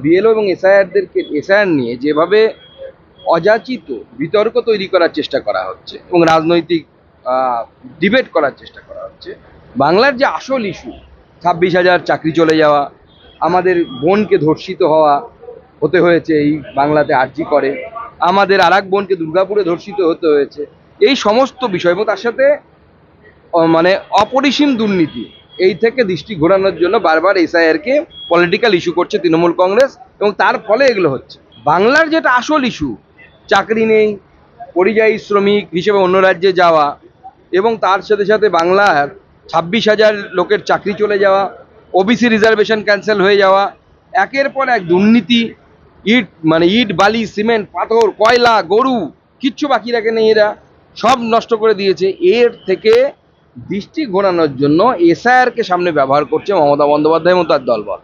BLO এবং SIR নিয়ে যেভাবে অযাচিত বিতর্ক তৈরি করার চেষ্টা করা হচ্ছে এবং রাজনৈতিক ডিবেট করার চেষ্টা করা হচ্ছে, বাংলার যে আসল ইস্যু 26,000 চাকরি চলে যাওয়া, আমাদের বোনকে ধর্ষিত হতে হয়েছে এই বাংলাতে আরজি করে, আমাদের আর এক বোনকে দুর্গাপুরে ধর্ষিত হতে হয়েছে, এই সমস্ত বিষয় এবং তার সাথে মানে অপরিসীম দুর্নীতি, এই থেকে দৃষ্টি ঘোরানোর জন্য বারবার এসআইআরকে পলিটিক্যাল ইস্যু করছে তৃণমূল কংগ্রেস এবং তার ফলে এগুলো হচ্ছে। বাংলার যেটা আসল ইস্যু, চাকরি নেই, পরিযায়ী শ্রমিক হিসেবে অন্য রাজ্যে যাওয়া এবং তার সাথে সাথে বাংলার 26,000 লোকের চাকরি চলে যাওয়া, ওবিসি রিজার্ভেশন ক্যান্সেল হয়ে যাওয়া, একের পর এক দুর্নীতি, ইট বালি সিমেন্ট পাথর কয়লা গরু কিচ্ছু বাকি রাখেনি, এরা সব নষ্ট করে দিয়েছে। এর থেকে দৃষ্টি ঘোরানোর জন্য এসআইআরকে সামনে ব্যবহার করছে মমতা বন্দ্যোপাধ্যায় এবং তার দলবল।